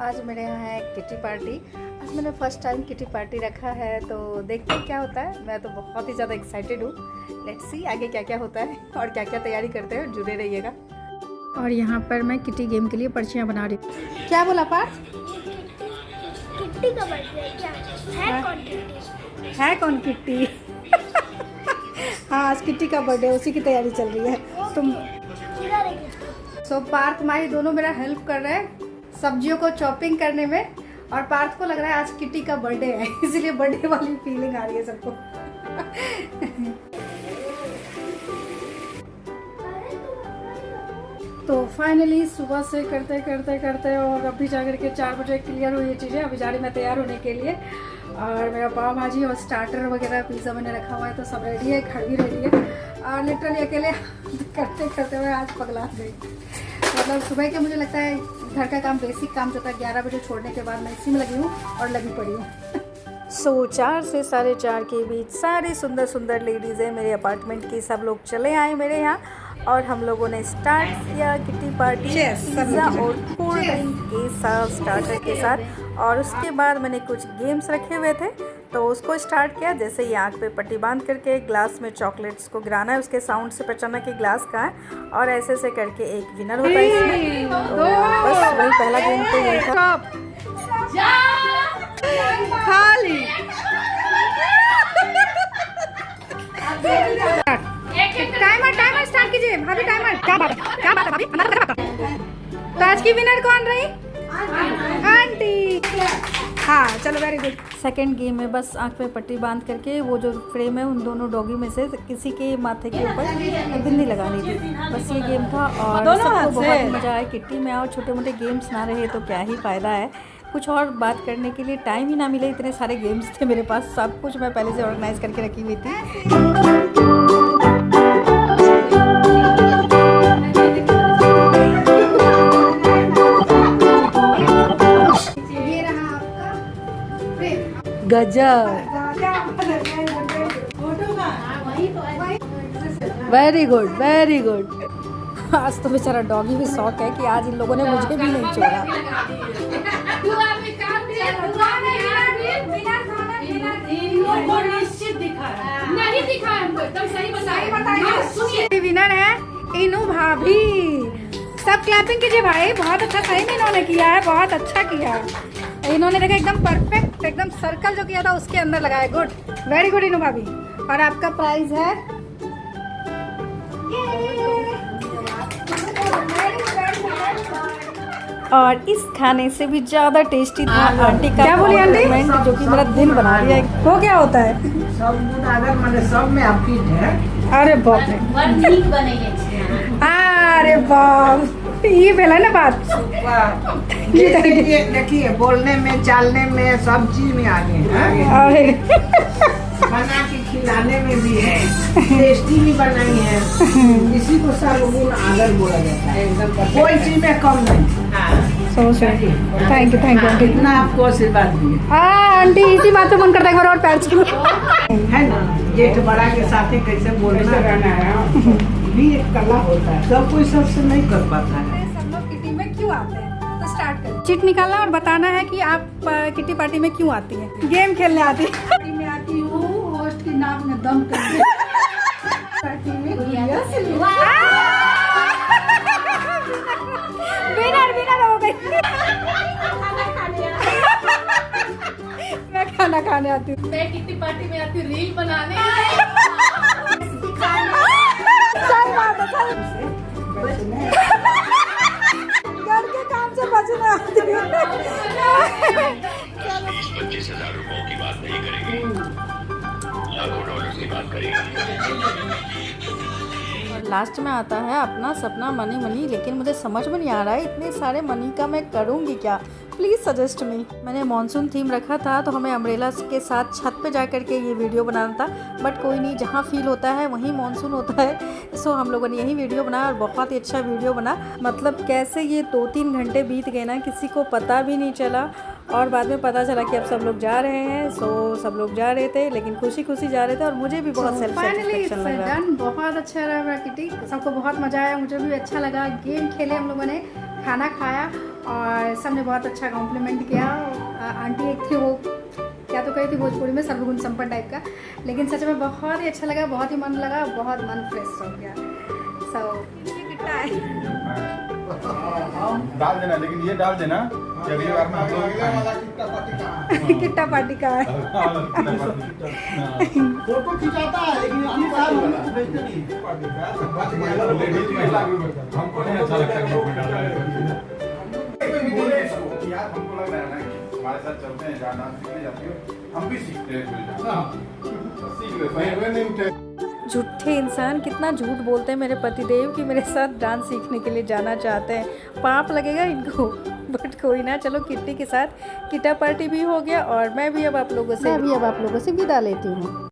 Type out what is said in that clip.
आज मेरे यहाँ है किटी पार्टी। आज मैंने फर्स्ट टाइम किटी पार्टी रखा है, तो देखते हैं क्या होता है। मैं तो बहुत ही ज़्यादा एक्साइटेड हूँ। लेट्स सी आगे क्या क्या होता है और क्या क्या तैयारी करते हैं, जुड़े रहिएगा। और यहाँ पर मैं किटी गेम के लिए पर्चियाँ बना रही हूँ। क्या बोला पार्थ? किट्टी का बर्थडे क्या है? कौन किट्टी? है कौन किट्टी? हाँ, आज किट्टी का बर्थडे, उसी की तैयारी चल रही है। तुम सो पार्थ तुम्हारी दोनों मेरा हेल्प कर रहे हैं सब्जियों को चॉपिंग करने में, और पार्थ को लग रहा है आज किट्टी का बर्थडे है, इसीलिए बर्थडे वाली फीलिंग आ रही है सबको। तो फाइनली सुबह से करते करते करते और अभी जाकर के 4 बजे क्लियर हुई ये चीज़ें। अभी जा रही मैं तैयार होने के लिए, और मेरा पाव भाजी और स्टार्टर वगैरह पिज़्ज़ा मैंने रखा हुआ है, तो सब रेडी है, घर भी रेडी है। और लिटरली अकेले करते करते हुए आज पगला गई। मतलब सुबह के मुझे लगता है घर का काम, बेसिक काम जो था 11 बजे छोड़ने के बाद मैं इसी में लगी हूँ और लगी पड़ी हूँ। सो 4 से 4:30 के बीच सारी सुंदर सुंदर लेडीज़ें मेरे अपार्टमेंट की सब लोग चले आए मेरे यहाँ, और हम लोगों ने स्टार्ट किया किटी पार्टी पिज़्ज़ा और कोल्ड ड्रिंक के साथ, स्टार्टर के साथ। और उसके बाद मैंने कुछ गेम्स रखे हुए थे, तो उसको स्टार्ट किया। जैसे ही आँख पे पट्टी बांध करके ग्लास में चॉकलेट्स को गिराना है, उसके साउंड से पहचाना कि ग्लास कहाँ है, और ऐसे ऐसे करके एक विनर होता है इसमें। तो बस वही पहला गेम तो यही था। खाली टाइमर स्टार्ट कीजिए भाभी। टाइमर क्या बात है भाभी? तो आज की विनर कौन रही? आंटी। हाँ चलो, वेरी गुड। सेकेंड गेम में बस आंख पे पट्टी बांध करके वो जो फ्रेम है उन दोनों डॉगी में से किसी के माथे के ऊपर बिंदी लगानी थी, बस ये गेम था। और सबको बहुत मजा आया। किट्टी में आओ, छोटे मोटे गेम्स ना रहे तो क्या ही फ़ायदा है। कुछ और बात करने के लिए टाइम ही ना मिले, इतने सारे गेम्स थे मेरे पास। सब कुछ मैं पहले से ऑर्गेनाइज करके रखी हुई थी। गजब, वेरी गुड वेरी गुड। आज तो बेचारा डॉगी भी शौक है कि आज इन लोगों ने मुझे भी नहीं छोड़ा। विनर है इनू भाभी। सब क्लैपिंग कीजिए भाई, बहुत अच्छा सही में इन्होंने किया है, बहुत अच्छा किया इन्होंने। देखा एकदम परफेक्ट, एकदम सर्कल जो किया था उसके अंदर लगाया। गुड, वेरी गुड इनू भाभी। और आपका प्राइज है और इस खाने से भी ज्यादा टेस्टी था आंटी का। क्या बोली आंटी? जो कि मेरा दिन बना दिया है। वो क्या होता है? सब में आप फिट है। अरे बाप रे, अरे बाप, ये बेला ना बात। देखिए बोलने में, चालने में, सब चीज में आगे है। बना के खिलाने में भी है, टेस्टी भी बनाई है। इसी को सर्वगुण आदर बोला जाता है, एकदम कोई चीज में कम नहीं। थैंक यू आंटी, इतना आपको आशीर्वाद दिए। हाँ आंटी, इसी बात पे मन करता है एक बार और पैर छू है ना। जेठ बड़ा के साथ कैसे बोलना है भी एक कला होता है, सब कोई सबसे नहीं कर पाता है। सब लोग किटी में क्यों आते हैं? तो स्टार्ट करें। चिट निकालना और बताना है कि आप किटी पार्टी में क्यों आती हैं। गेम खेलने आती है। पार्टी में आती हूँ होस्ट की नाक में दम करके। पार्टी में विनर हो गई। मैं खाना खाने आती हूँ। मैं किटी पार्टी में आती हूँ रील बनाने। सही बात है, घर के काम से बचने आती हूँ। 25,000 रुपयों की बात नहीं करेंगे, लाखों डॉलर की बात करेंगे। और लास्ट में आता है अपना सपना मनी मनी। लेकिन मुझे समझ में नहीं आ रहा है इतने सारे मनी का मैं करूँगी क्या। Please suggest me. मैंने मॉनसून थीम रखा था, तो हमें अम्ब्रेला के साथ छत पे जा कर के ये वीडियो बनाना था, बट कोई नहीं, जहाँ फील होता है वहीं मॉनसून होता है। सो हम लोगों ने यही वीडियो बनाया और बहुत ही अच्छा वीडियो बना। मतलब कैसे ये 2-3 घंटे बीत गए ना, किसी को पता भी नहीं चला। और बाद में पता चला कि अब सब लोग जा रहे हैं। सो सब लोग जा रहे थे, लेकिन खुशी खुशी जा रहे थे, और मुझे भी बहुत सेल्फ सेटिस्फैक्शन लग रहा है। बहुत अच्छा रहा किटी, सबको बहुत मजा आया, मुझे भी अच्छा लगा। गेम खेले हम लोगों ने, खाना खाया और सबने बहुत अच्छा कॉम्प्लीमेंट किया। आंटी एक थी वो क्या तो कही थी भोजपुरी में सर्वगुण संपन्न टाइप का, लेकिन सच में बहुत ही अच्छा लगा, बहुत ही मन लगा, बहुत मन फ्रेश हो गया। सो ये कितना है डाल देना, लेकिन ये डाल देना कि अगली बार में हम लोग किट्टा पार्टी का है। फोटो खिंचाता है लेकिन इतनी साल भेजते नहीं। हमको नहीं अच्छा लगता है ग्रुप में डालना है। यार हमको लग रहा है ना कि हमारे साथ चलते हैं, जहाँ डांस सीखने जाती हो हम भी सीखते हैं, सीख लेते हैं। झूठे इंसान कितना झूठ बोलते हैं मेरे पतिदेव कि मेरे साथ डांस सीखने के लिए जाना चाहते हैं। पाप लगेगा इनको, बट कोई ना। चलो किट्टी के साथ किट्टा पार्टी भी हो गया और मैं भी अब आप लोगों से विदा लेती हूँ।